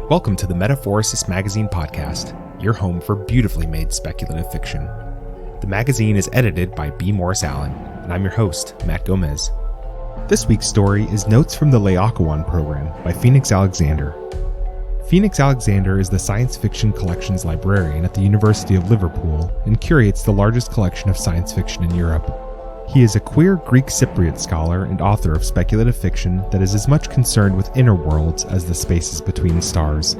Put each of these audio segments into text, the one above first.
Welcome to the Metaphorosis magazine podcast, your home for beautifully made speculative fiction. The magazine is edited by B. Morris Allen, and I'm your host, Matt Gomez. This week's story is Notes from the Laocoön program by Phoenix Alexander. Phoenix Alexander is the science fiction collections librarian at the University of Liverpool and curates the largest collection of science fiction in Europe. He is a queer Greek Cypriot scholar and author of speculative fiction that is as much concerned with inner worlds as the spaces between stars.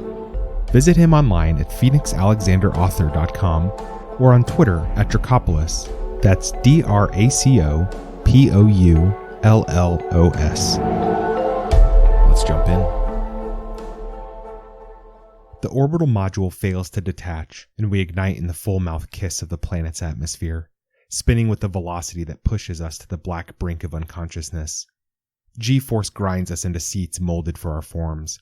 Visit him online at phoenixalexanderauthor.com or on Twitter at Dracopoulos. That's Dracopoulos. Let's jump in. The orbital module fails to detach, and we ignite in the full-mouth kiss of the planet's atmosphere, spinning with the velocity that pushes us to the black brink of unconsciousness. G-force grinds us into seats molded for our forms.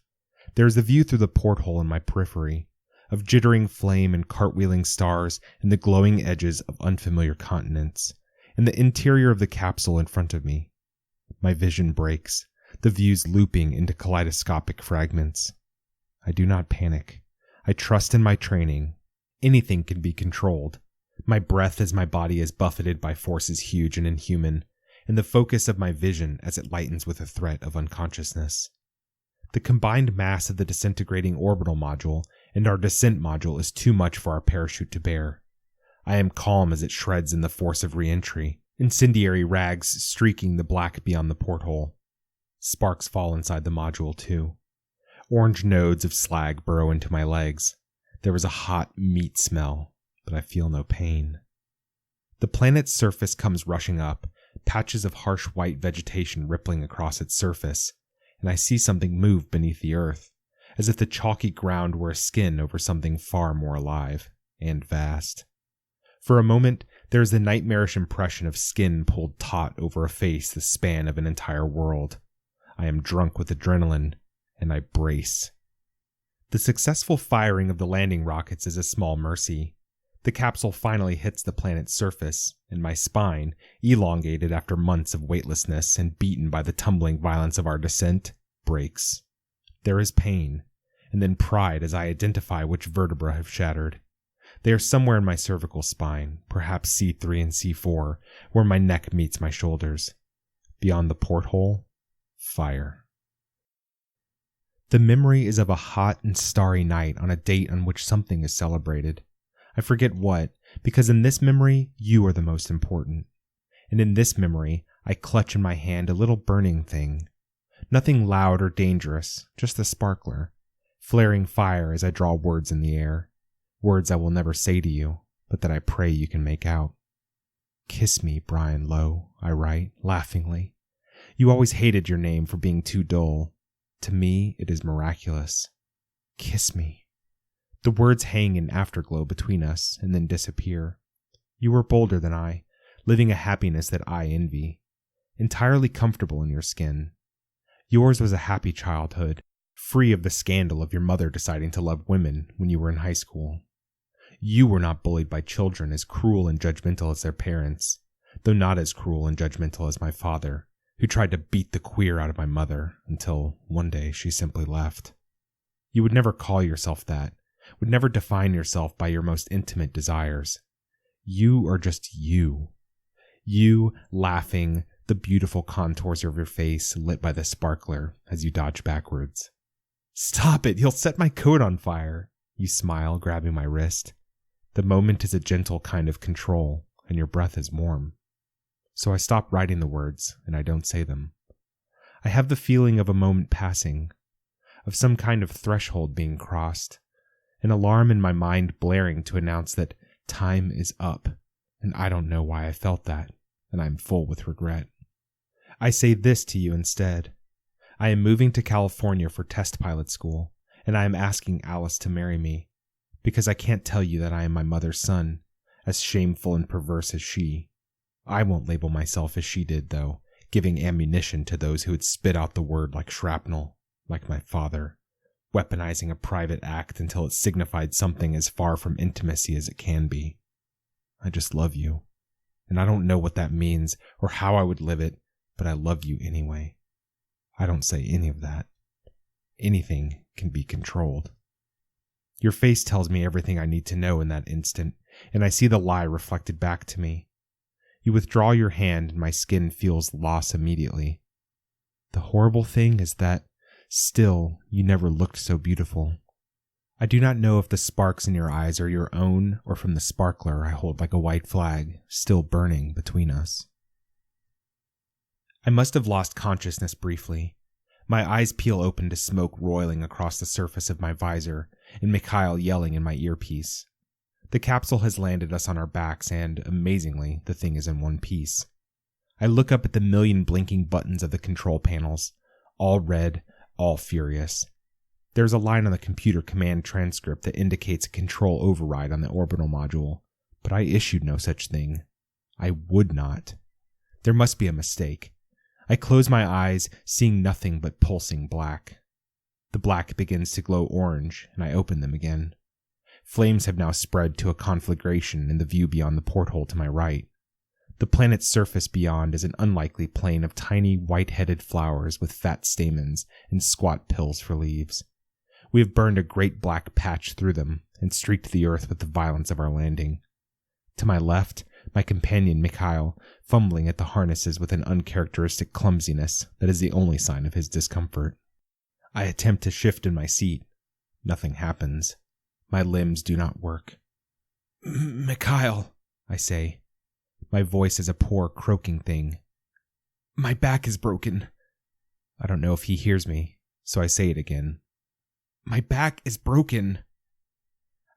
There is a view through the porthole in my periphery, of jittering flame and cartwheeling stars and the glowing edges of unfamiliar continents, and the interior of the capsule in front of me. My vision breaks, the views looping into kaleidoscopic fragments. I do not panic. I trust in my training. Anything can be controlled. My breath as my body is buffeted by forces huge and inhuman, and the focus of my vision as it lightens with the threat of unconsciousness. The combined mass of the disintegrating orbital module and our descent module is too much for our parachute to bear. I am calm as it shreds in the force of re-entry, incendiary rags streaking the black beyond the porthole. Sparks fall inside the module too. Orange nodes of slag burrow into my legs. There is a hot meat smell, but I feel no pain. The planet's surface comes rushing up, patches of harsh white vegetation rippling across its surface, and I see something move beneath the earth, as if the chalky ground were a skin over something far more alive and vast. For a moment, there is the nightmarish impression of skin pulled taut over a face the span of an entire world. I am drunk with adrenaline, and I brace. The successful firing of the landing rockets is a small mercy. The capsule finally hits the planet's surface, and my spine, elongated after months of weightlessness and beaten by the tumbling violence of our descent, breaks. There is pain, and then pride as I identify which vertebrae have shattered. They are somewhere in my cervical spine, perhaps C3 and C4, where my neck meets my shoulders. Beyond the porthole, fire. The memory is of a hot and starry night on a date on which something is celebrated. I forget what, because in this memory, you are the most important. And in this memory, I clutch in my hand a little burning thing. Nothing loud or dangerous, just a sparkler, flaring fire as I draw words in the air. Words I will never say to you, but that I pray you can make out. Kiss me, Brian Lowe, I write, laughingly. You always hated your name for being too dull. To me, it is miraculous. Kiss me. The words hang in afterglow between us and then disappear. You were bolder than I, living a happiness that I envy. Entirely comfortable in your skin. Yours was a happy childhood, free of the scandal of your mother deciding to love women when you were in high school. You were not bullied by children as cruel and judgmental as their parents, though not as cruel and judgmental as my father, who tried to beat the queer out of my mother until one day she simply left. You would never call yourself that, would never define yourself by your most intimate desires. You are just you. You laughing, the beautiful contours of your face lit by the sparkler as you dodge backwards. Stop it, you'll set my coat on fire. You smile, grabbing my wrist. The moment is a gentle kind of control, and your breath is warm. So I stop writing the words, and I don't say them. I have the feeling of a moment passing, of some kind of threshold being crossed, an alarm in my mind blaring to announce that time is up, and I don't know why I felt that, and I'm full with regret. I say this to you instead. I am moving to California for test pilot school, and I am asking Alice to marry me, because I can't tell you that I am my mother's son, as shameful and perverse as she. I won't label myself as she did, though, giving ammunition to those who would spit out the word like shrapnel, like my father, weaponizing a private act until it signified something as far from intimacy as it can be. I just love you, and I don't know what that means or how I would live it, but I love you anyway. I don't say any of that. Anything can be controlled. Your face tells me everything I need to know in that instant, and I see the lie reflected back to me. You withdraw your hand and my skin feels loss immediately. The horrible thing is that, still, you never looked so beautiful. I do not know if the sparks in your eyes are your own or from the sparkler I hold like a white flag, still burning between us. I must have lost consciousness briefly. My eyes peel open to smoke roiling across the surface of my visor, and Mikhail yelling in my earpiece. The capsule has landed us on our backs, and, amazingly, the thing is in one piece. I look up at the million blinking buttons of the control panels, all red, all furious. There's a line on the computer command transcript that indicates a control override on the orbital module, but I issued no such thing. I would not. There must be a mistake. I close my eyes, seeing nothing but pulsing black. The black begins to glow orange, and I open them again. Flames have now spread to a conflagration in the view beyond the porthole to my right. The planet's surface beyond is an unlikely plain of tiny, white-headed flowers with fat stamens and squat pills for leaves. We have burned a great black patch through them and streaked the earth with the violence of our landing. To my left, my companion Mikhail, fumbling at the harnesses with an uncharacteristic clumsiness that is the only sign of his discomfort. I attempt to shift in my seat. Nothing happens. My limbs do not work. "Mikhail," I say. My voice is a poor, croaking thing. "My back is broken." I don't know if he hears me, so I say it again. "My back is broken."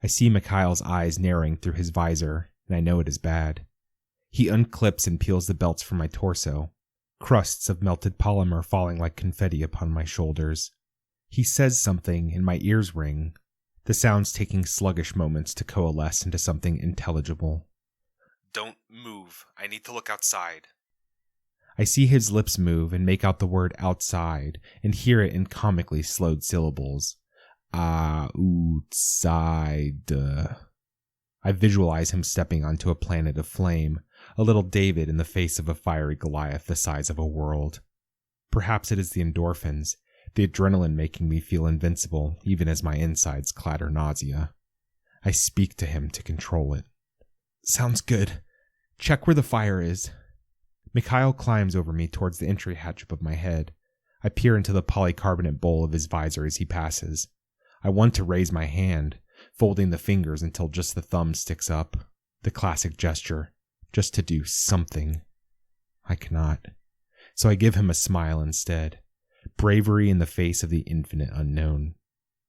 I see Mikhail's eyes narrowing through his visor, and I know it is bad. He unclips and peels the belts from my torso, crusts of melted polymer falling like confetti upon my shoulders. He says something, and my ears ring, the sounds taking sluggish moments to coalesce into something intelligible. "Don't move. I need to look outside." I see his lips move and make out the word outside, and hear it in comically slowed syllables. Outside. I visualize him stepping onto a planet of flame, a little David in the face of a fiery Goliath the size of a world. Perhaps it is the endorphins, the adrenaline making me feel invincible even as my insides clatter nausea. I speak to him to control it. "Sounds good. Check where the fire is." Mikhail climbs over me towards the entry hatch above my head. I peer into the polycarbonate bowl of his visor as he passes. I want to raise my hand, folding the fingers until just the thumb sticks up. The classic gesture, just to do something. I cannot. So I give him a smile instead. Bravery in the face of the infinite unknown.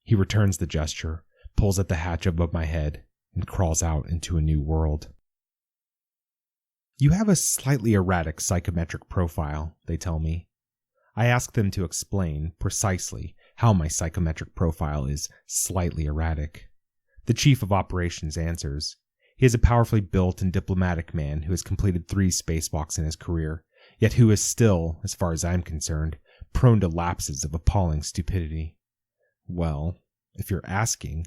He returns the gesture, pulls at the hatch above my head, and crawls out into a new world. "You have a slightly erratic psychometric profile," they tell me. I ask them to explain, precisely, how my psychometric profile is slightly erratic. The chief of operations answers. He is a powerfully built and diplomatic man who has completed 3 spacewalks in his career, yet who is still, as far as I'm concerned, prone to lapses of appalling stupidity. Well, if you're asking,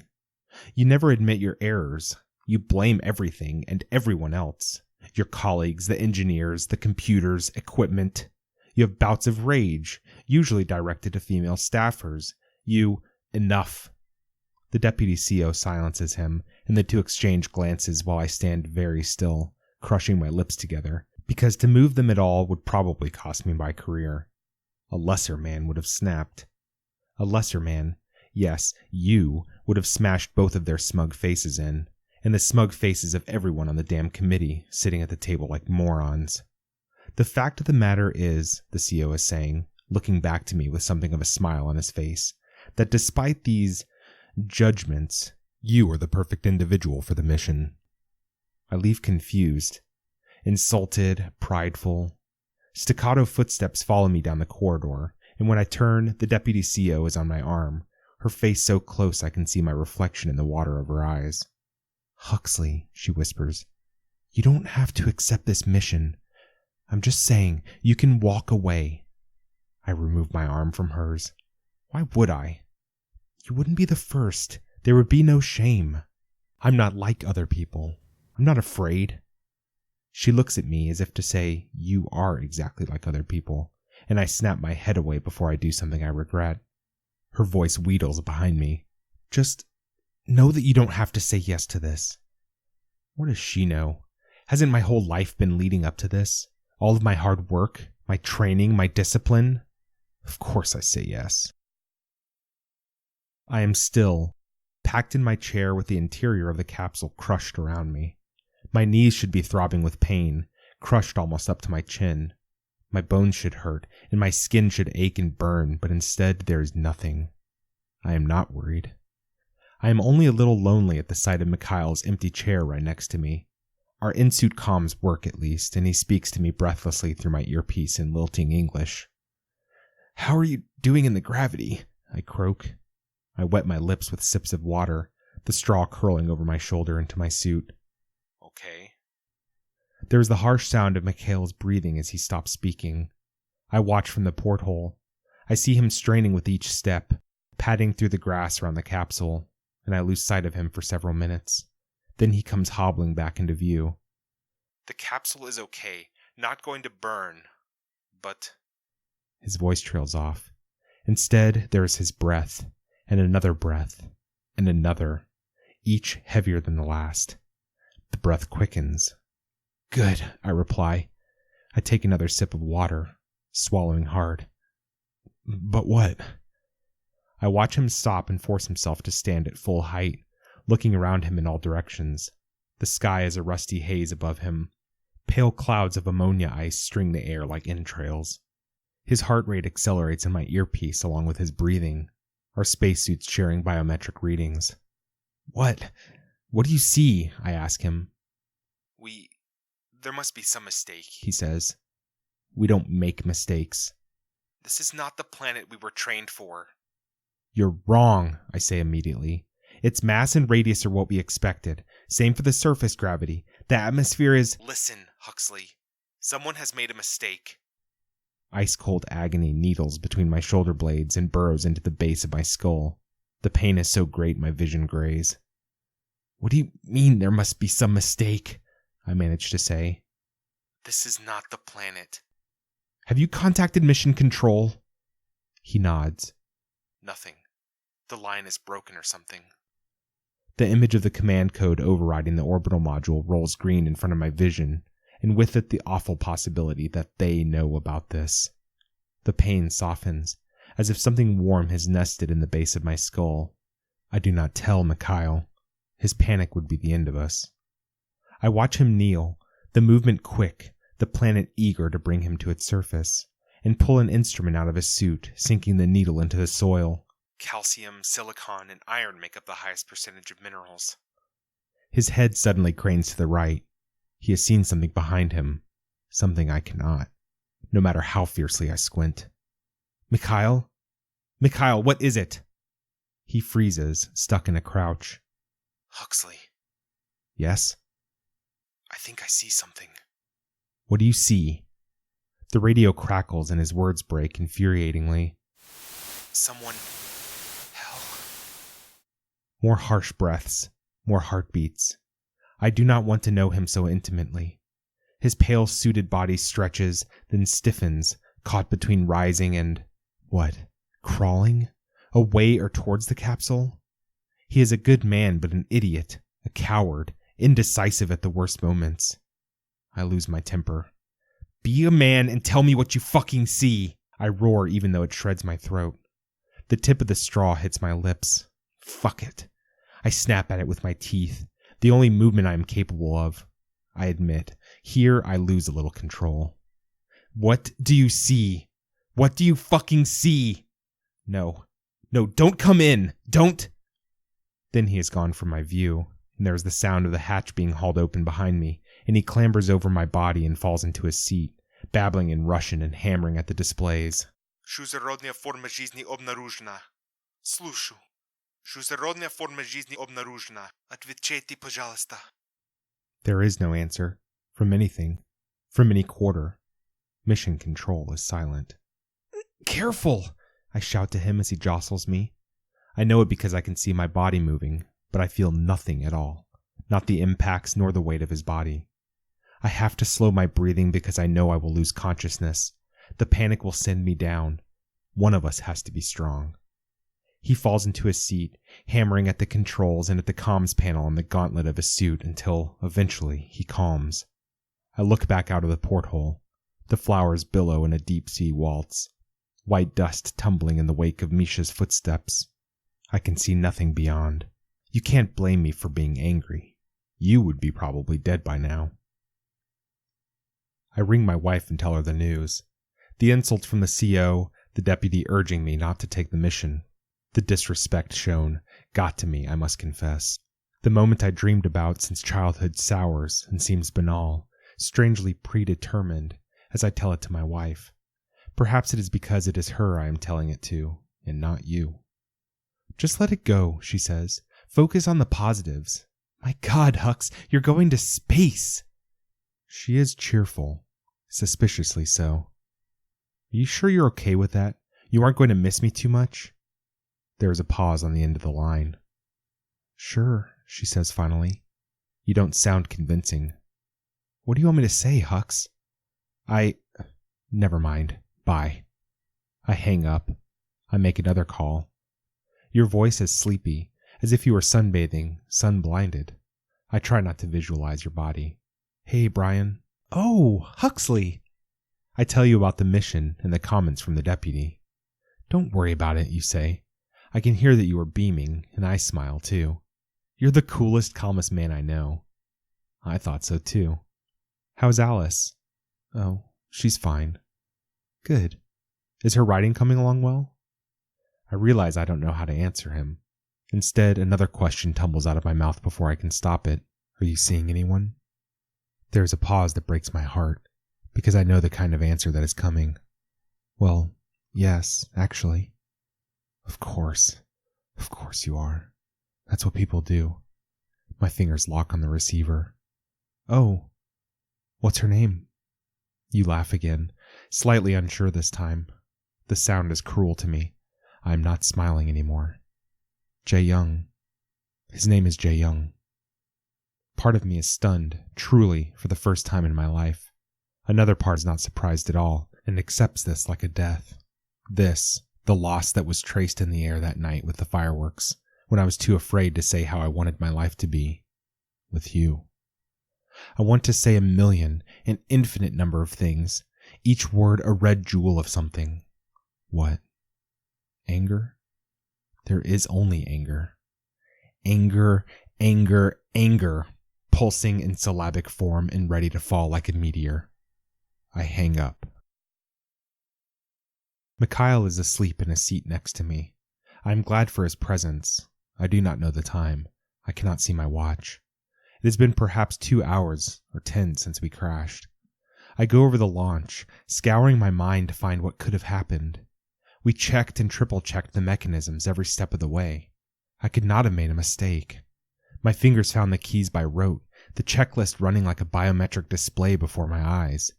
you never admit your errors. You blame everything and everyone else. Your colleagues, the engineers, the computers, equipment. You have bouts of rage, usually directed to female staffers. Enough. The deputy CO silences him, and the two exchange glances while I stand very still, crushing my lips together, because to move them at all would probably cost me my career. A lesser man would have snapped. A lesser man, yes, you, would have smashed both of their smug faces in, and the smug faces of everyone on the damn committee, sitting at the table like morons. The fact of the matter is, the CO is saying, looking back to me with something of a smile on his face, that despite these judgments, you are the perfect individual for the mission. I leave confused, insulted, prideful. Staccato footsteps follow me down the corridor, and when I turn, the deputy CO is on my arm, her face so close I can see my reflection in the water of her eyes. "Huxley," she whispers, "you don't have to accept this mission. I'm just saying, you can walk away." I remove my arm from hers. Why would I? You wouldn't be the first. There would be no shame. I'm not like other people. I'm not afraid. She looks at me as if to say, you are exactly like other people, and I snap my head away before I do something I regret. Her voice wheedles behind me. Just know that you don't have to say yes to this. What does she know? Hasn't my whole life been leading up to this? All of my hard work, my training, my discipline? Of course I say yes. I am still, packed in my chair with the interior of the capsule crushed around me. My knees should be throbbing with pain, crushed almost up to my chin. My bones should hurt, and my skin should ache and burn, but instead there is nothing. I am not worried. I am only a little lonely at the sight of Mikhail's empty chair right next to me. Our in-suit comms work at least, and he speaks to me breathlessly through my earpiece in lilting English. "How are you doing in the gravity?" I croak. I wet my lips with sips of water, the straw curling over my shoulder into my suit. "Okay." There is the harsh sound of Mikhail's breathing as he stops speaking. I watch from the porthole. I see him straining with each step, padding through the grass around the capsule, and I lose sight of him for several minutes. Then he comes hobbling back into view. "The capsule is okay, not going to burn, but..." His voice trails off. Instead, there is his breath, and another breath, and another, each heavier than the last. The breath quickens. "Good," I reply. I take another sip of water, swallowing hard. "But what?" I watch him stop and force himself to stand at full height, looking around him in all directions. The sky is a rusty haze above him. Pale clouds of ammonia ice string the air like entrails. His heart rate accelerates in my earpiece along with his breathing, our spacesuits sharing biometric readings. What do you see?" I ask him. There must be some mistake," he says. "We don't make mistakes. This is not the planet we were trained for." "You're wrong," I say immediately. "Its mass and radius are what we expected. Same for the surface gravity. The atmosphere is..." "Listen, Huxley. Someone has made a mistake." Ice-cold agony needles between my shoulder blades and burrows into the base of my skull. The pain is so great my vision grays. "What do you mean there must be some mistake?" I manage to say. "This is not the planet." "Have you contacted Mission Control?" He nods. "Nothing. The line is broken or something." The image of the command code overriding the orbital module rolls green in front of my vision, and with it the awful possibility that they know about this. The pain softens, as if something warm has nested in the base of my skull. I do not tell Mikhail. His panic would be the end of us. I watch him kneel, the movement quick, the planet eager to bring him to its surface, and pull an instrument out of his suit, sinking the needle into the soil. Calcium, silicon, and iron make up the highest percentage of minerals. His head suddenly cranes to the right. He has seen something behind him, something I cannot, no matter how fiercely I squint. "Mikhail? Mikhail, what is it?" He freezes, stuck in a crouch. "Huxley." "Yes?" "I think I see something." "What do you see?" The radio crackles and his words break infuriatingly. "Someone... hell..." More harsh breaths, more heartbeats. I do not want to know him so intimately. His pale suited body stretches, then stiffens, caught between rising and... what? Crawling? Away or towards the capsule? He is a good man, but an idiot, a coward, indecisive at the worst moments. I lose my temper. "Be a man and tell me what you fucking see!" I roar even though it shreds my throat. The tip of the straw hits my lips. Fuck it. I snap at it with my teeth, the only movement I am capable of. I admit, here I lose a little control. "What do you see? What do you fucking see?" No, don't come in! Don't! Then he is gone from my view, and there is the sound of the hatch being hauled open behind me, and he clambers over my body and falls into his seat, babbling in Russian and hammering at the displays. "Чужеродная форма жизни обнаружена. Слушаю. Чужеродная форма жизни обнаружена. Отвечайте, пожалуйста." There is no answer. From anything. From any quarter. Mission Control is silent. "Careful!" I shout to him as he jostles me. I know it because I can see my body moving, but I feel nothing at all. Not the impacts nor the weight of his body. I have to slow my breathing because I know I will lose consciousness. The panic will send me down. One of us has to be strong. He falls into his seat, hammering at the controls and at the comms panel on the gauntlet of his suit until, eventually, he calms. I look back out of the porthole. The flowers billow in a deep-sea waltz. White dust tumbling in the wake of Misha's footsteps. I can see nothing beyond. You can't blame me for being angry. You would be probably dead by now. I ring my wife and tell her the news. The insults from the CO, the deputy urging me not to take the mission. The disrespect shown got to me, I must confess. The moment I dreamed about since childhood sours and seems banal, strangely predetermined, as I tell it to my wife. Perhaps it is because it is her I am telling it to, and not you. Just let it go, she says. Focus on the positives. My God, Hux, you're going to space! She is cheerful, suspiciously so. Are you sure you're okay with that? You aren't going to miss me too much? There is a pause on the end of the line. Sure, she says finally. You don't sound convincing. What do you want me to say, Hux? Never mind. Bye. I hang up. I make another call. Your voice is sleepy, as if you were sunbathing, sun-blinded. I try not to visualize your body. Hey, Brian. Oh, Huxley! I tell you about the mission and the comments from the deputy. Don't worry about it, you say. I can hear that you are beaming, and I smile too. You're the coolest, calmest man I know. I thought so too. How's Alice? Oh, she's fine. Good. Is her writing coming along well? I realize I don't know how to answer him. Instead, another question tumbles out of my mouth before I can stop it. Are you seeing anyone? There is a pause that breaks my heart, because I know the kind of answer that is coming. Well, yes, actually. Of course you are. That's what people do. My fingers lock on the receiver. Oh, what's her name? You laugh again, slightly unsure this time. The sound is cruel to me. I am not smiling anymore. Jae Young. His name is Jae Young. Part of me is stunned, truly, for the first time in my life. Another part is not surprised at all, and accepts this like a death. This, the loss that was traced in the air that night with the fireworks, when I was too afraid to say how I wanted my life to be. With you. I want to say a million, an infinite number of things, each word a red jewel of something. What? Anger? There is only anger. Anger, anger, anger, pulsing in syllabic form and ready to fall like a meteor. I hang up. Mikhail is asleep in a seat next to me. I am glad for his presence. I do not know the time. I cannot see my watch. It has been perhaps 2 hours or 10 since we crashed. I go over the launch, scouring my mind to find what could have happened. We checked and triple-checked the mechanisms every step of the way. I could not have made a mistake. My fingers found the keys by rote, the checklist running like a biometric display before my eyes.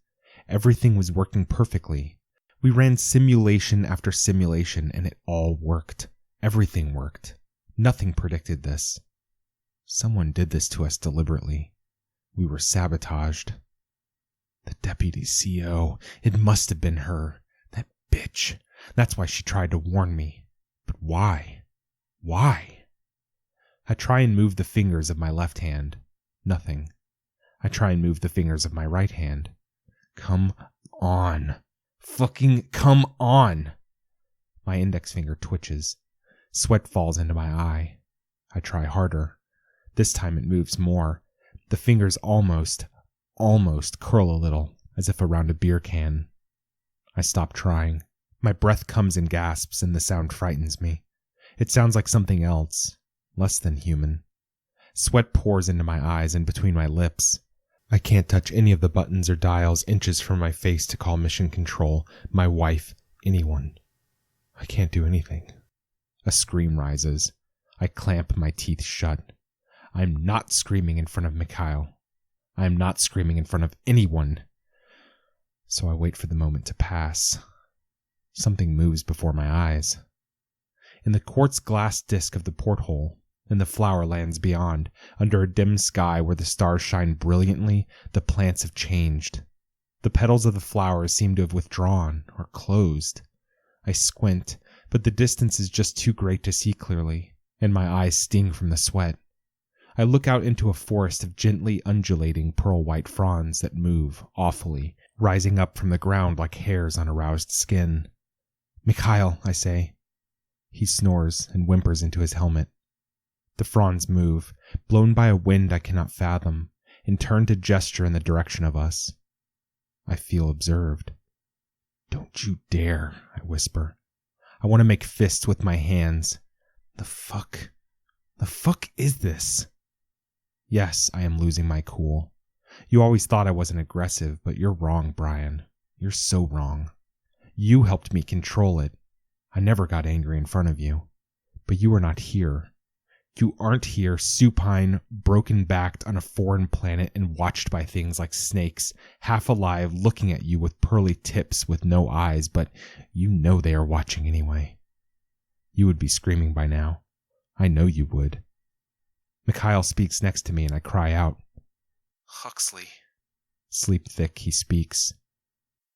Everything was working perfectly. We ran simulation after simulation, and it all worked. Everything worked. Nothing predicted this. Someone did this to us deliberately. We were sabotaged. The deputy CO. It must have been her. That bitch. That's why she tried to warn me. But why? Why? I try and move the fingers of my left hand. Nothing. I try and move the fingers of my right hand. Come on. Fucking come on. My index finger twitches. Sweat falls into my eye. I try harder. This time it moves more. The fingers almost curl a little, as if around a beer can. I stop trying. My breath comes in gasps, and the sound frightens me. It sounds like something else, less than human. Sweat pours into my eyes and between my lips. I can't touch any of the buttons or dials inches from my face to call mission control, my wife, anyone. I can't do anything. A scream rises. I clamp my teeth shut. I'm not screaming in front of Mikhail. I am not screaming in front of anyone. So I wait for the moment to pass. Something moves before my eyes. In the quartz glass disc of the porthole, in the flower lands beyond, under a dim sky where the stars shine brilliantly, the plants have changed. The petals of the flowers seem to have withdrawn or closed. I squint, but the distance is just too great to see clearly, and my eyes sting from the sweat. I look out into a forest of gently undulating pearl-white fronds that move, awfully, rising up from the ground like hairs on aroused skin. "Mikhail," I say. He snores and whimpers into his helmet. The fronds move, blown by a wind I cannot fathom, and turn to gesture in the direction of us. I feel observed. "Don't you dare," I whisper. I want to make fists with my hands. The fuck is this? Yes, I am losing my cool. You always thought I wasn't aggressive, but you're wrong, Brian. You're so wrong. You helped me control it. I never got angry in front of you. But you are not here. You aren't here, supine, broken-backed on a foreign planet and watched by things like snakes, half alive, looking at you with pearly tips with no eyes, but you know they are watching anyway. You would be screaming by now. I know you would. Mikhail speaks next to me and I cry out. "Huxley." Sleep thick, he speaks.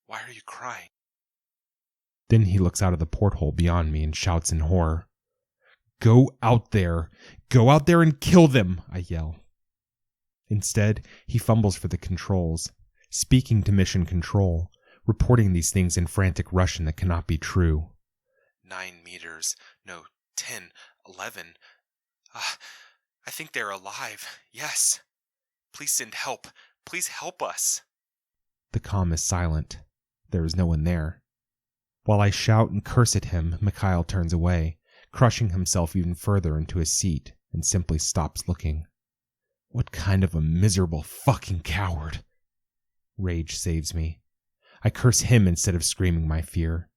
"Why are you crying?" Then he looks out of the porthole beyond me and shouts in horror. "Go out there! Go out there and kill them!" I yell. Instead, he fumbles for the controls, speaking to Mission Control, reporting these things in frantic Russian that cannot be true. 9 meters. No, 10, 11. I think they're alive. Yes. Please send help. Please help us. The comm is silent. There is no one there. While I shout and curse at him, Mikhail turns away, crushing himself even further into his seat, and simply stops looking. What kind of a miserable fucking coward! Rage saves me. I curse him instead of screaming my fear.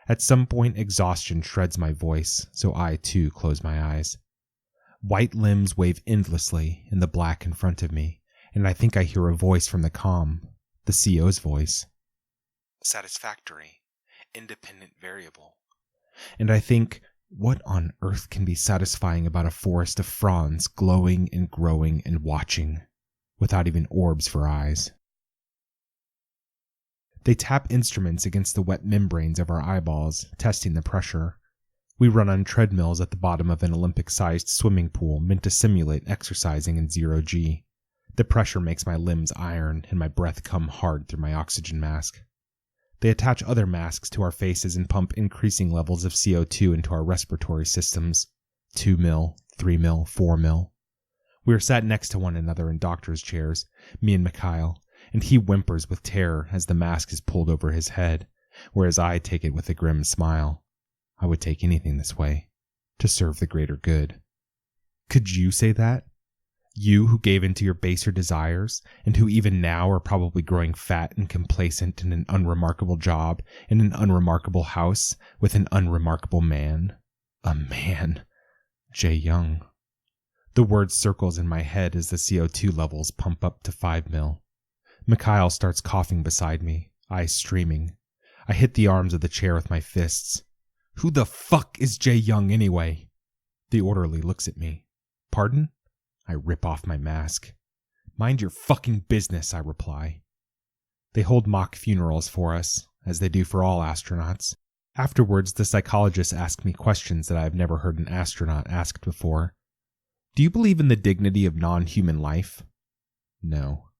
At some point, exhaustion shreds my voice, so I, too, close my eyes. White limbs wave endlessly in the black in front of me, and I think I hear a voice from the comm, the CO's voice. Satisfactory. Independent variable. And I think, what on earth can be satisfying about a forest of fronds glowing and growing and watching, without even orbs for eyes? They tap instruments against the wet membranes of our eyeballs, testing the pressure. We run on treadmills at the bottom of an Olympic-sized swimming pool meant to simulate exercising in 0G. The pressure makes my limbs iron and my breath come hard through my oxygen mask. They attach other masks to our faces and pump increasing levels of CO2 into our respiratory systems. 2 mil, 3 mil, 4 mil. We are sat next to one another in doctor's chairs, me and Mikhail, and he whimpers with terror as the mask is pulled over his head, whereas I take it with a grim smile. I would take anything this way, to serve the greater good. Could you say that? You who gave in to your baser desires, and who even now are probably growing fat and complacent in an unremarkable job, in an unremarkable house, with an unremarkable man. A man. Jay Young. The word circles in my head as the CO2 levels pump up to 5 mil. Mikhail starts coughing beside me, eyes streaming. I hit the arms of the chair with my fists. Who the fuck is Jay Young anyway? The orderly looks at me. Pardon? I rip off my mask. Mind your fucking business, I reply. They hold mock funerals for us, as they do for all astronauts. Afterwards, the psychologists ask me questions that I have never heard an astronaut asked before. Do you believe in the dignity of non-human life? No.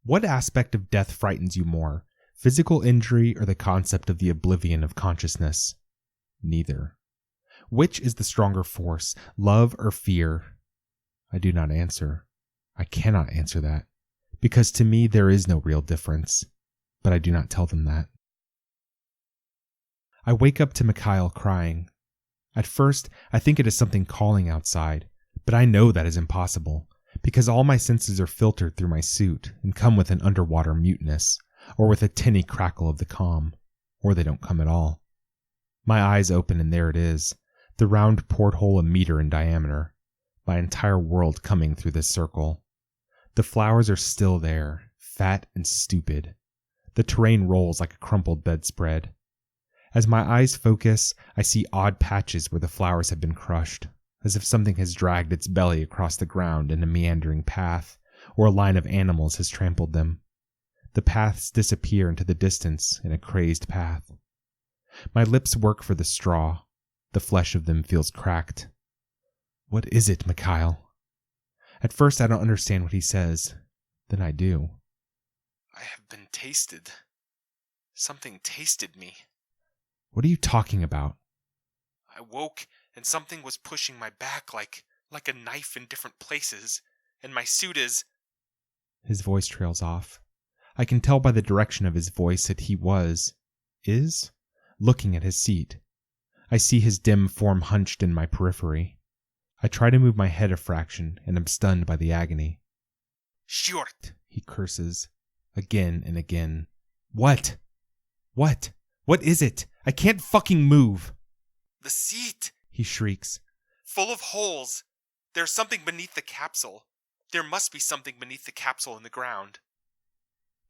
What aspect of death frightens you more, physical injury or the concept of the oblivion of consciousness? Neither. Which is the stronger force, love or fear? I do not answer. I cannot answer that, because to me there is no real difference, but I do not tell them that. I wake up to Mikhail crying. At first, I think it is something calling outside, but I know that is impossible, because all my senses are filtered through my suit and come with an underwater muteness, or with a tinny crackle of the comm, or they don't come at all. My eyes open and there it is, the round porthole a meter in diameter. My entire world coming through this circle. The flowers are still there, fat and stupid. The terrain rolls like a crumpled bedspread. As my eyes focus, I see odd patches where the flowers have been crushed, as if something has dragged its belly across the ground in a meandering path, or a line of animals has trampled them. The paths disappear into the distance in a crazed path. My lips work for the straw. The flesh of them feels cracked. What is it, Mikhail? At first I don't understand what he says. Then I do. I have been tasted. Something tasted me. What are you talking about? I woke and something was pushing my back like a knife in different places, and my suit is... His voice trails off. I can tell by the direction of his voice that he is, looking at his seat. I see his dim form hunched in my periphery. I try to move my head a fraction and am stunned by the agony. Short, he curses, again and again. What? What? What is it? I can't fucking move. The seat, he shrieks. Full of holes. There's something beneath the capsule. There must be something beneath the capsule in the ground.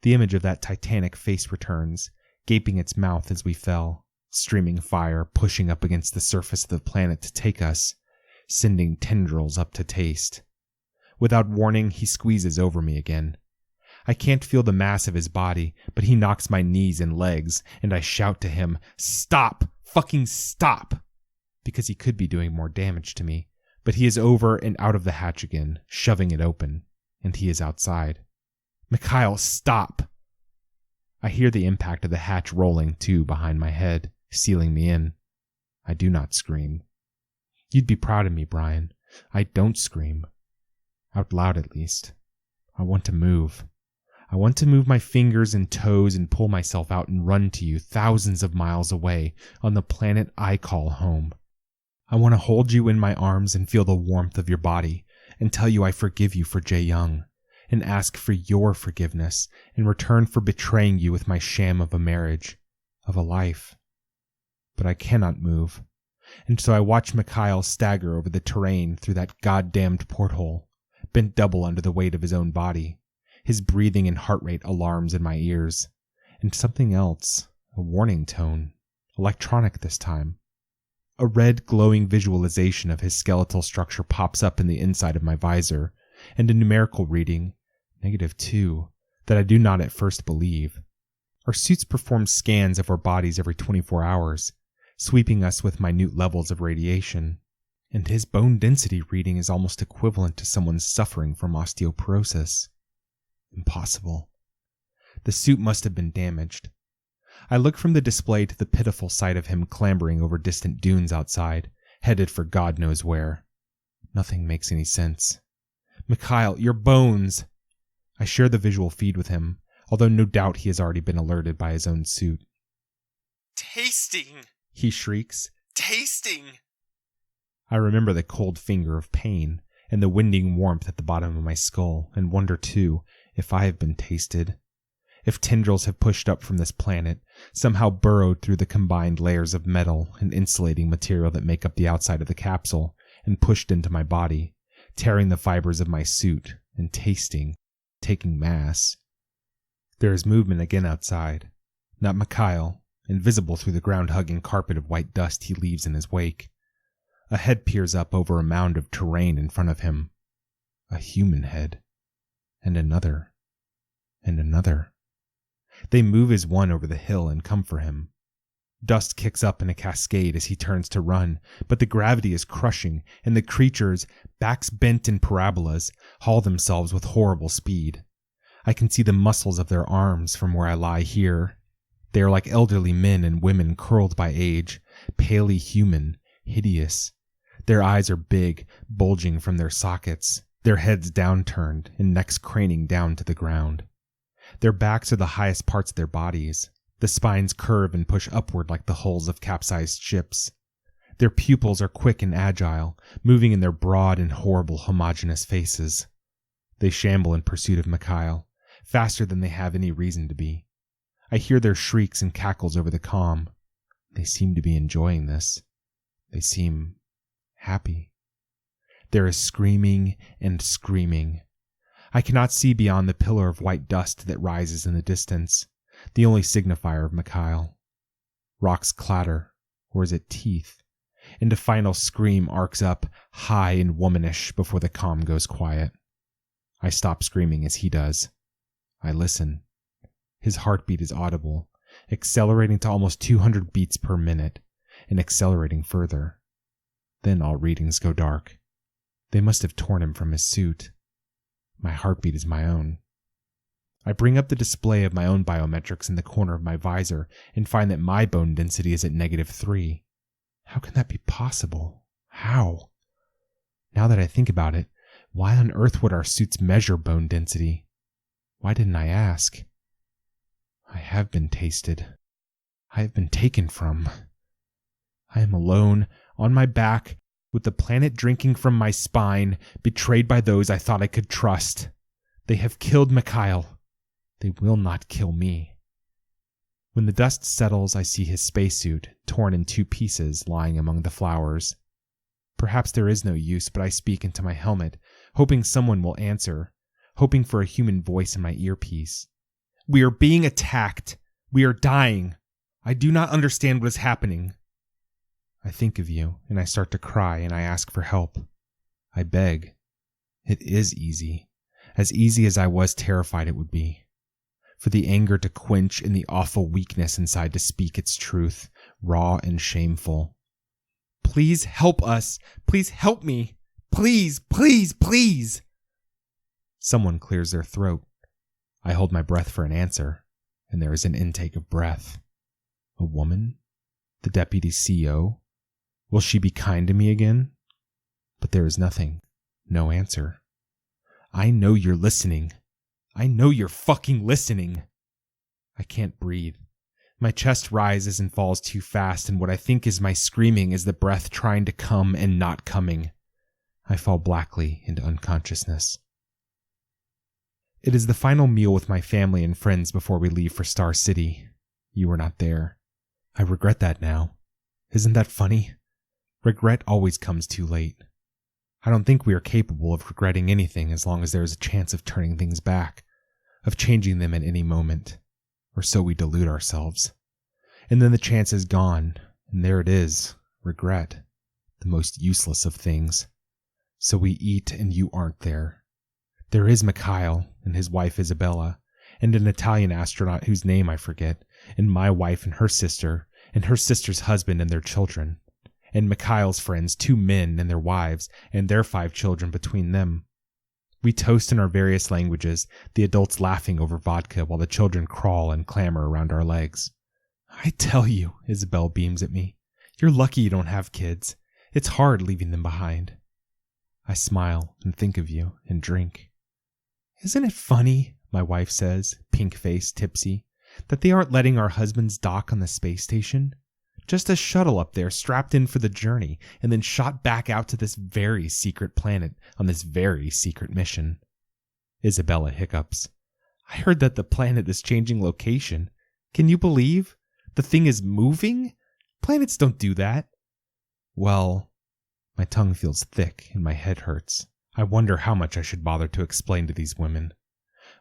The image of that titanic face returns, gaping its mouth as we fell, streaming fire pushing up against the surface of the planet to take us, sending tendrils up to taste. Without warning, he squeezes over me again. I can't feel the mass of his body, but he knocks my knees and legs, and I shout to him, "Stop! Fucking stop!" Because he could be doing more damage to me, but he is over and out of the hatch again, shoving it open, and he is outside. Mikhail, stop! I hear the impact of the hatch rolling to behind my head, sealing me in. I do not scream. You'd be proud of me, Brian. I don't scream. Out loud, at least. I want to move. I want to move my fingers and toes and pull myself out and run to you thousands of miles away on the planet I call home. I want to hold you in my arms and feel the warmth of your body and tell you I forgive you for Jae Young and ask for your forgiveness in return for betraying you with my sham of a marriage, of a life. But I cannot move, and so I watch Mikhail stagger over the terrain through that goddamned porthole, bent double under the weight of his own body. His breathing and heart rate alarms in my ears, and something else, a warning tone, electronic this time. A red glowing visualization of his skeletal structure pops up in the inside of my visor, and a numerical reading, -2, that I do not at first believe. Our suits perform scans of our bodies every 24 hours, sweeping us with minute levels of radiation, and his bone density reading is almost equivalent to someone suffering from osteoporosis. Impossible. The suit must have been damaged. I look from the display to the pitiful sight of him clambering over distant dunes outside, headed for God knows where. Nothing makes any sense. Mikhail, your bones! I share the visual feed with him, although no doubt he has already been alerted by his own suit. Tasting! He shrieks. Tasting! I remember the cold finger of pain and the winding warmth at the bottom of my skull, and wonder, too, if I have been tasted. If tendrils have pushed up from this planet, somehow burrowed through the combined layers of metal and insulating material that make up the outside of the capsule, and pushed into my body, tearing the fibers of my suit, and taking mass. There is movement again outside. Not Mikhail, invisible through the ground-hugging carpet of white dust he leaves in his wake. A head peers up over a mound of terrain in front of him. A human head. And another. And another. They move as one over the hill and come for him. Dust kicks up in a cascade as he turns to run, but the gravity is crushing, and the creatures, backs bent in parabolas, haul themselves with horrible speed. I can see the muscles of their arms from where I lie here. They are like elderly men and women curled by age, palely human, hideous. Their eyes are big, bulging from their sockets, their heads downturned and necks craning down to the ground. Their backs are the highest parts of their bodies. The spines curve and push upward like the hulls of capsized ships. Their pupils are quick and agile, moving in their broad and horrible homogeneous faces. They shamble in pursuit of Mikhail, faster than they have any reason to be. I hear their shrieks and cackles over the comm. They seem to be enjoying this. They seem happy. There is screaming and screaming. I cannot see beyond the pillar of white dust that rises in the distance, the only signifier of Mikhail. Rocks clatter, or is it teeth? And a final scream arcs up, high and womanish, before the comm goes quiet. I stop screaming as he does. I listen. His heartbeat is audible, accelerating to almost 200 beats per minute, and accelerating further. Then all readings go dark. They must have torn him from his suit. My heartbeat is my own. I bring up the display of my own biometrics in the corner of my visor and find that my bone density is at -3. How can that be possible? How? Now that I think about it, why on earth would our suits measure bone density? Why didn't I ask? I have been tasted. I have been taken from. I am alone, on my back, with the planet drinking from my spine, betrayed by those I thought I could trust. They have killed Mikhail. They will not kill me. When the dust settles, I see his spacesuit, torn in 2 pieces, lying among the flowers. Perhaps there is no use, but I speak into my helmet, hoping someone will answer, hoping for a human voice in my earpiece. We are being attacked. We are dying. I do not understand what is happening. I think of you, and I start to cry, and I ask for help. I beg. It is easy. As easy as I was terrified it would be. For the anger to quench and the awful weakness inside to speak its truth, raw and shameful. Please help us. Please help me. Please, please, please. Someone clears their throat. I hold my breath for an answer, and there is an intake of breath. A woman? The deputy CO? Will she be kind to me again? But there is nothing. No answer. I know you're listening. I know you're fucking listening. I can't breathe. My chest rises and falls too fast, and what I think is my screaming is the breath trying to come and not coming. I fall blackly into unconsciousness. It is the final meal with my family and friends before we leave for Star City. You were not there. I regret that now. Isn't that funny? Regret always comes too late. I don't think we are capable of regretting anything as long as there is a chance of turning things back, of changing them at any moment, or so we delude ourselves. And then the chance is gone, and there it is, regret, the most useless of things. So we eat and you aren't there. There is Mikhail and his wife Isabella, and an Italian astronaut whose name I forget, and my wife and her sister's husband and their children, and Mikhail's friends, 2 men and their wives, and their 5 children between them. We toast in our various languages, the adults laughing over vodka while the children crawl and clamor around our legs. I tell you, Isabel beams at me, you're lucky you don't have kids. It's hard leaving them behind. I smile and think of you and drink. Isn't it funny, my wife says, pink-faced, tipsy, that they aren't letting our husbands dock on the space station? Just a shuttle up there strapped in for the journey and then shot back out to this very secret planet on this very secret mission. Isabella hiccups. I heard that the planet is changing location. Can you believe? The thing is moving? Planets don't do that. Well, my tongue feels thick and my head hurts. I wonder how much I should bother to explain to these women.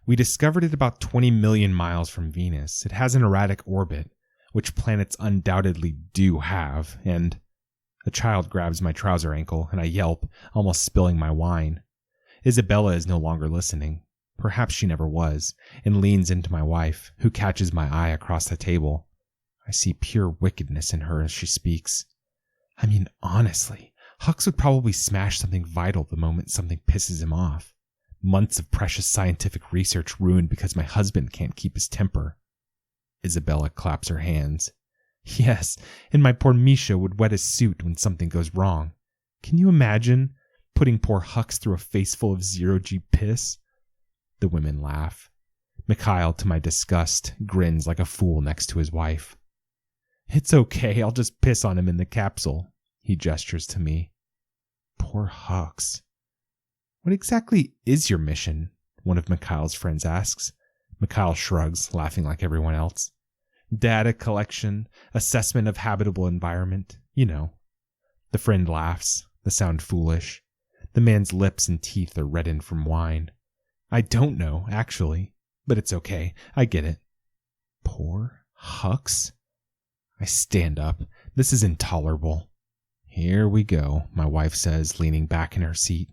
We discovered it about 20 million miles from Venus. It has an erratic orbit, which planets undoubtedly do have, and a child grabs my trouser ankle, and I yelp, almost spilling my wine. Isabella is no longer listening. Perhaps she never was, and leans into my wife, who catches my eye across the table. I see pure wickedness in her as she speaks. I mean, honestly, Hux would probably smash something vital the moment something pisses him off. Months of precious scientific research ruined because my husband can't keep his temper. Isabella claps her hands. Yes, and my poor Misha would wet his suit when something goes wrong. Can you imagine putting poor Hux through a face full of zero-G piss? The women laugh. Mikhail, to my disgust, grins like a fool next to his wife. It's okay, I'll just piss on him in the capsule, he gestures to me. Poor Hux. What exactly is your mission? One of Mikhail's friends asks. Mikhail shrugs, laughing like everyone else. Data collection, assessment of habitable environment, you know. The friend laughs, the sound foolish. The man's lips and teeth are reddened from wine. I don't know, actually, but it's okay, I get it. Poor Hux? I stand up. This is intolerable. Here we go, my wife says, leaning back in her seat.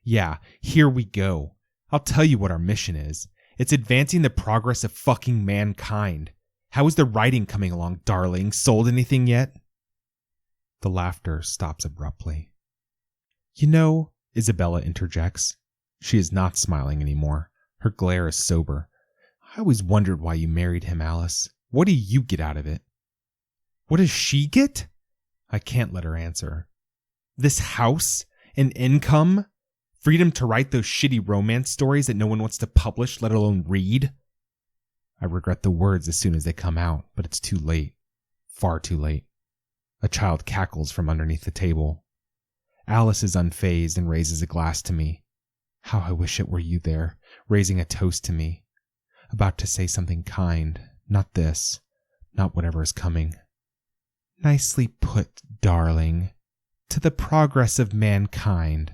Yeah, here we go. I'll tell you what our mission is. It's advancing the progress of fucking mankind. How is the writing coming along, darling? Sold anything yet? The laughter stops abruptly. You know, Isabella interjects. She is not smiling anymore. Her glare is sober. I always wondered why you married him, Alice. What do you get out of it? What does she get? I can't let her answer. This house? An income? Freedom to write those shitty romance stories that no one wants to publish, let alone read? I regret the words as soon as they come out, but it's too late. Far too late. A child cackles from underneath the table. Alice is unfazed and raises a glass to me. How I wish it were you there, raising a toast to me. About to say something kind, not this, not whatever is coming. Nicely put, darling. To the progress of mankind.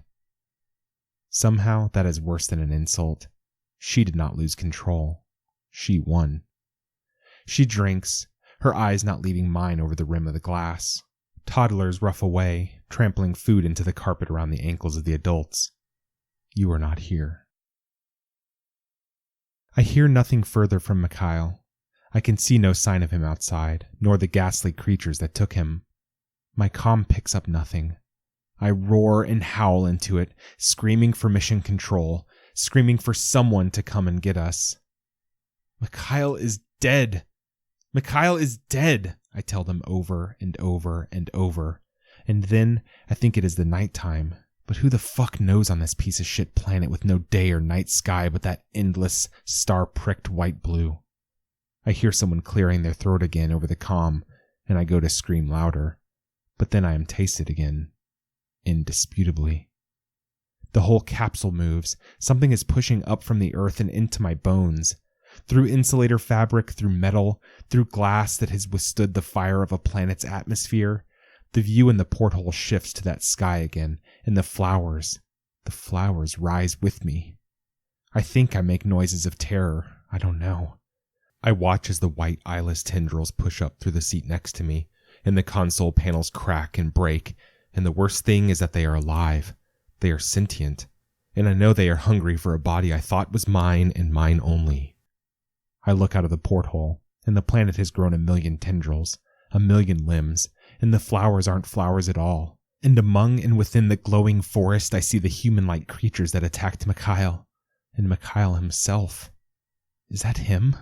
Somehow that is worse than an insult. She did not lose control. She won. She drinks, her eyes not leaving mine over the rim of the glass. Toddlers rough away, trampling food into the carpet around the ankles of the adults. You are not here. I hear nothing further from Mikhail. I can see no sign of him outside, nor the ghastly creatures that took him. My comm picks up nothing. I roar and howl into it, screaming for mission control, screaming for someone to come and get us. Mikhail is dead. Mikhail is dead, I tell them over and over and over. And then I think it is the nighttime. But who the fuck knows on this piece of shit planet with no day or night sky but that endless, star-pricked white blue? I hear someone clearing their throat again over the comm, and I go to scream louder. But then I am tasted again. Indisputably. The whole capsule moves. Something is pushing up from the earth and into my bones. Through insulator fabric, through metal, through glass that has withstood the fire of a planet's atmosphere. The view in the porthole shifts to that sky again, and the flowers rise with me. I think I make noises of terror. I don't know. I watch as the white eyeless tendrils push up through the seat next to me, and the console panels crack and break, and the worst thing is that they are alive. They are sentient, and I know they are hungry for a body I thought was mine and mine only. I look out of the porthole, and the planet has grown 1,000,000 tendrils, 1,000,000 limbs, and the flowers aren't flowers at all. And among and within the glowing forest I see the human-like creatures that attacked Mikhail, and Mikhail himself. Is that him?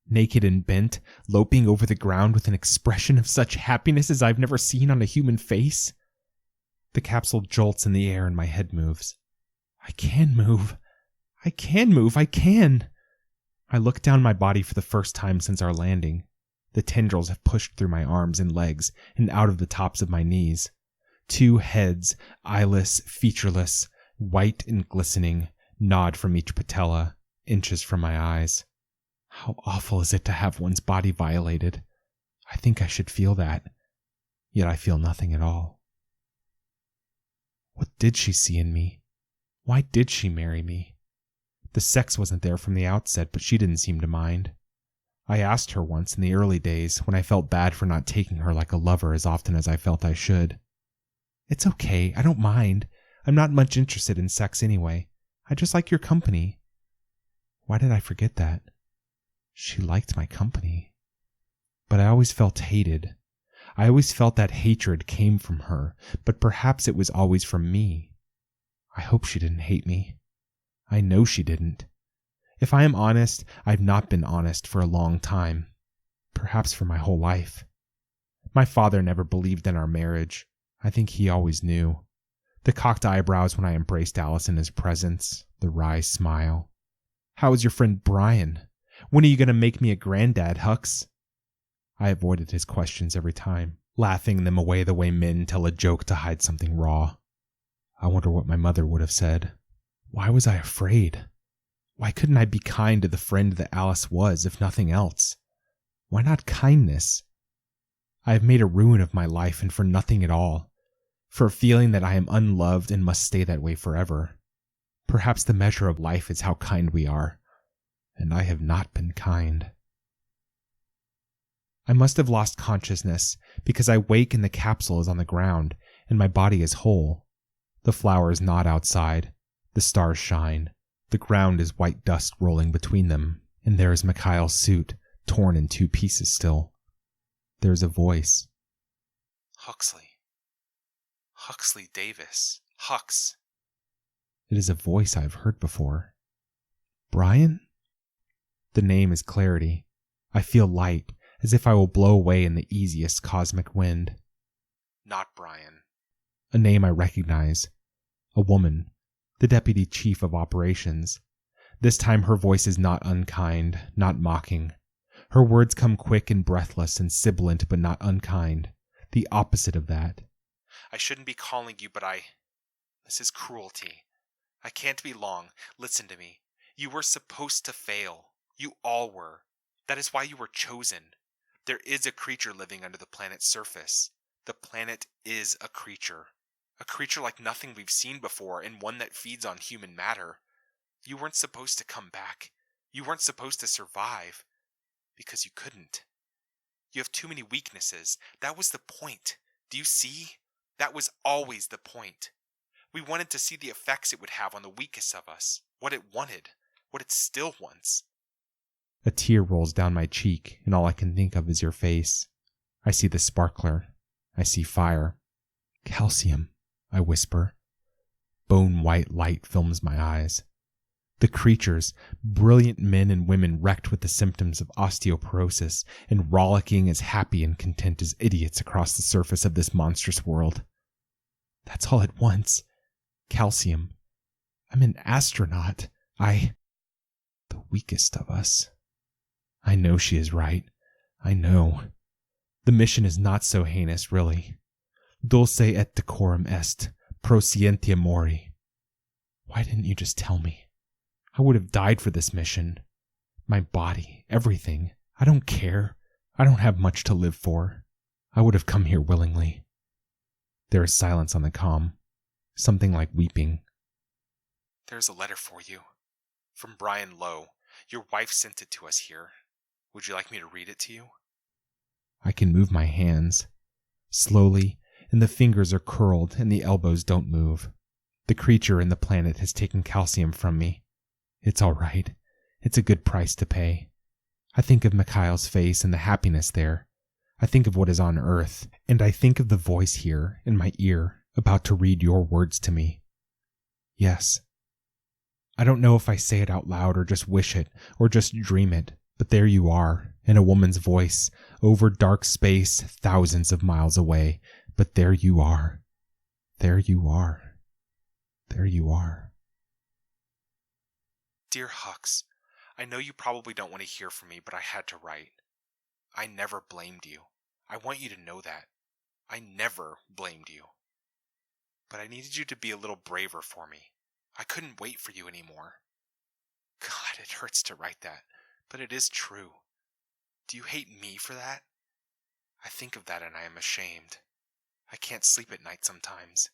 Naked and bent, loping over the ground with an expression of such happiness as I've never seen on a human face? The capsule jolts in the air and my head moves. I can move. I can move. I can. I look down my body for the first time since our landing. The tendrils have pushed through my arms and legs and out of the tops of my knees. 2 heads, eyeless, featureless, white and glistening, nod from each patella, inches from my eyes. How awful is it to have one's body violated? I think I should feel that. Yet I feel nothing at all. What did she see in me? Why did she marry me? The sex wasn't there from the outset, but she didn't seem to mind. I asked her once in the early days when I felt bad for not taking her like a lover as often as I felt I should. It's okay, I don't mind. I'm not much interested in sex anyway. I just like your company. Why did I forget that? She liked my company. But I always felt hated. I always felt that hatred came from her, but perhaps it was always from me. I hope she didn't hate me. I know she didn't. If I am honest, I've not been honest for a long time. Perhaps for my whole life. My father never believed in our marriage. I think he always knew. The cocked eyebrows when I embraced Alice in his presence, the wry smile. How is your friend Brian? When are you going to make me a granddad, Hux? I avoided his questions every time, laughing them away the way men tell a joke to hide something raw. I wonder what my mother would have said. Why was I afraid? Why couldn't I be kind to the friend that Alice was, if nothing else? Why not kindness? I have made a ruin of my life, and for nothing at all. For a feeling that I am unloved and must stay that way forever. Perhaps the measure of life is how kind we are. And I have not been kind. I must have lost consciousness, because I wake and the capsule is on the ground, and my body is whole. The flowers nod outside. The stars shine. The ground is white dust rolling between them, and there is Mikhail's suit, torn in two pieces still. There's a voice. Huxley. Huxley Davis. Hux. It is a voice I have heard before. Brian? The name is clarity. I feel light, as if I will blow away in the easiest cosmic wind. Not Brian. A name I recognize. A woman. The deputy chief of operations. This time her voice is not unkind, not mocking. Her words come quick and breathless and sibilant but not unkind. The opposite of that. I shouldn't be calling you, but This is cruelty. I can't be long. Listen to me. You were supposed to fail. You all were. That is why you were chosen. There is a creature living under the planet's surface. The planet is a creature. A creature like nothing we've seen before, and one that feeds on human matter. You weren't supposed to come back. You weren't supposed to survive. Because you couldn't. You have too many weaknesses. That was the point. Do you see? That was always the point. We wanted to see the effects it would have on the weakest of us. What it wanted. What it still wants. A tear rolls down my cheek, and all I can think of is your face. I see the sparkler. I see fire. Calcium, I whisper. Bone-white light films my eyes. The creatures, brilliant men and women wrecked with the symptoms of osteoporosis and rollicking as happy and content as idiots across the surface of this monstrous world. That's all it wants. Calcium. I'm an astronaut. The weakest of us. I know she is right. I know. The mission is not so heinous, really. Dulce et decorum est, proscientia mori. Why didn't you just tell me? I would have died for this mission. My body, everything. I don't care. I don't have much to live for. I would have come here willingly. There is silence on the comm. Something like weeping. There's a letter for you. From Brian Lowe. Your wife sent it to us here. Would you like me to read it to you? I can move my hands. Slowly, and the fingers are curled and the elbows don't move. The creature in the planet has taken calcium from me. It's all right. It's a good price to pay. I think of Mikhail's face and the happiness there. I think of what is on Earth, and I think of the voice here in my ear about to read your words to me. Yes. I don't know if I say it out loud or just wish it or just dream it, but there you are, in a woman's voice, over dark space, thousands of miles away, but there you are. There you are. There you are. Dear Hux, I know you probably don't want to hear from me, but I had to write. I never blamed you. I want you to know that. I never blamed you. But I needed you to be a little braver for me. I couldn't wait for you anymore. God, it hurts to write that, but it is true. Do you hate me for that? I think of that and I am ashamed. I can't sleep at night sometimes.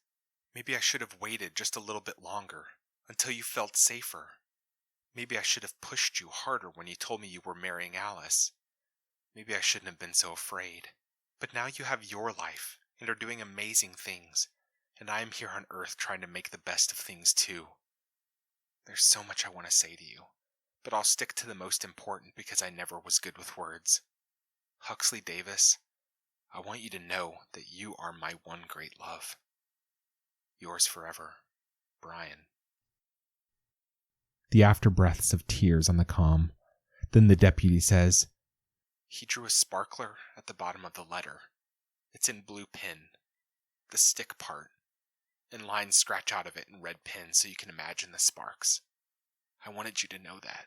Maybe I should have waited just a little bit longer, until you felt safer. Maybe I should have pushed you harder when you told me you were marrying Alice. Maybe I shouldn't have been so afraid. But now you have your life, and are doing amazing things, and I am here on Earth trying to make the best of things too. There's so much I want to say to you, but I'll stick to the most important because I never was good with words. Huxley Davis, I want you to know that you are my one great love. Yours forever, Brian. The afterbreaths of tears on the comm. Then the deputy says, He drew a sparkler at the bottom of the letter. It's in blue pen. The stick part. And lines scratch out of it in red pen so you can imagine the sparks. I wanted you to know that.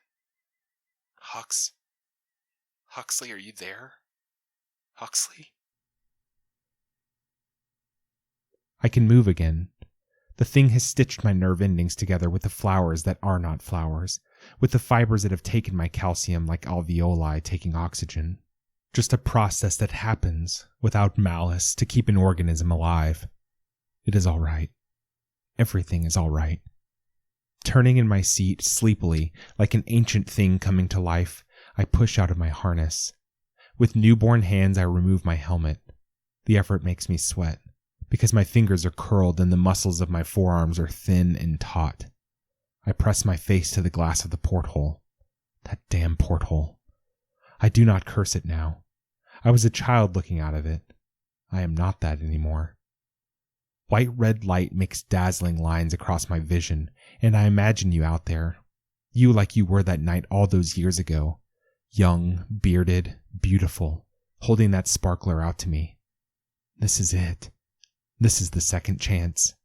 Huxley, are you there? Huxley? I can move again. The thing has stitched my nerve endings together with the flowers that are not flowers, with the fibers that have taken my calcium like alveoli taking oxygen. Just a process that happens, without malice, to keep an organism alive. It is all right. Everything is all right. Turning in my seat sleepily, like an ancient thing coming to life, I push out of my harness. With newborn hands, I remove my helmet. The effort makes me sweat, because my fingers are curled and the muscles of my forearms are thin and taut. I press my face to the glass of the porthole. That damn porthole. I do not curse it now. I was a child looking out of it. I am not that anymore. White-red light makes dazzling lines across my vision, and I imagine you out there. You like you were that night all those years ago. Young, bearded, beautiful, holding that sparkler out to me. This is it. This is the second chance.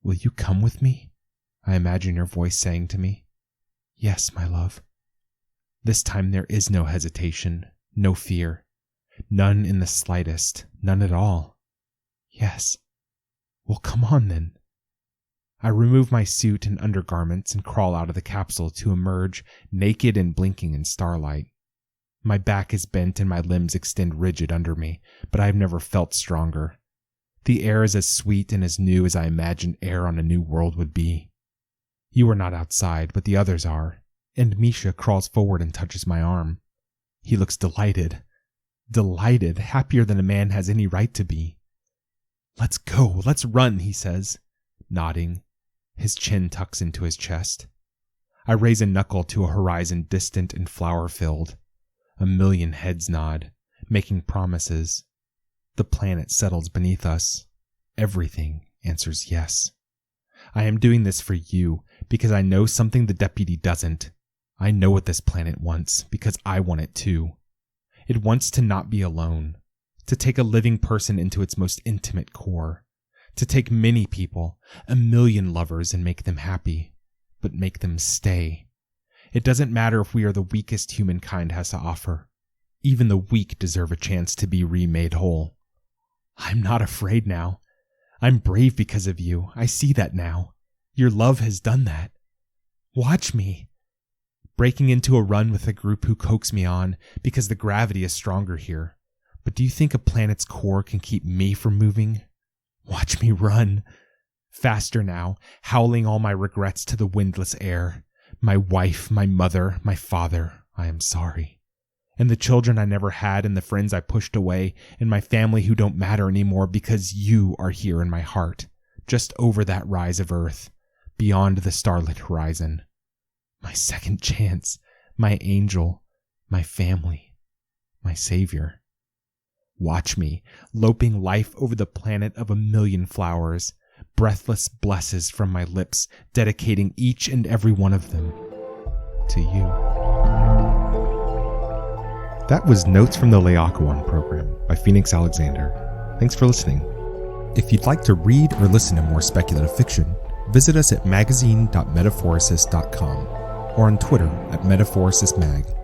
Will you come with me? I imagine your voice saying to me. Yes, my love. This time there is no hesitation, no fear. None in the slightest, none at all. Yes. Well, come on then. I remove my suit and undergarments and crawl out of the capsule to emerge naked and blinking in starlight. My back is bent and my limbs extend rigid under me, but I have never felt stronger. The air is as sweet and as new as I imagined air on a new world would be. You are not outside, but the others are, and Misha crawls forward and touches my arm. He looks delighted. Delighted, happier than a man has any right to be. Let's go, let's run, he says, nodding. His chin tucks into his chest. I raise a knuckle to a horizon distant and flower-filled. A million heads nod, making promises. The planet settles beneath us. Everything answers yes. I am doing this for you because I know something the deputy doesn't. I know what this planet wants because I want it too. It wants to not be alone, to take a living person into its most intimate core, to take many people, 1 million lovers, and make them happy, but make them stay. It doesn't matter if we are the weakest humankind has to offer. Even the weak deserve a chance to be remade whole. I'm not afraid now. I'm brave because of you. I see that now. Your love has done that. Watch me. Breaking into a run with a group who coax me on because the gravity is stronger here. But do you think a planet's core can keep me from moving? Watch me run. Faster now, howling all my regrets to the windless air. My wife, my mother, my father, I am sorry. And the children I never had and the friends I pushed away and my family who don't matter anymore because you are here in my heart, just over that rise of earth, beyond the starlit horizon. My second chance, my angel, my family, my savior. Watch me, loping life over the planet of 1 million flowers, breathless blesses from my lips, dedicating each and every one of them to you. That was Notes from the Laocoön program by Phoenix Alexander. Thanks for listening. If you'd like to read or listen to more speculative fiction, visit us at magazine.metaphorosis.com or on Twitter at MetaphorisisMag.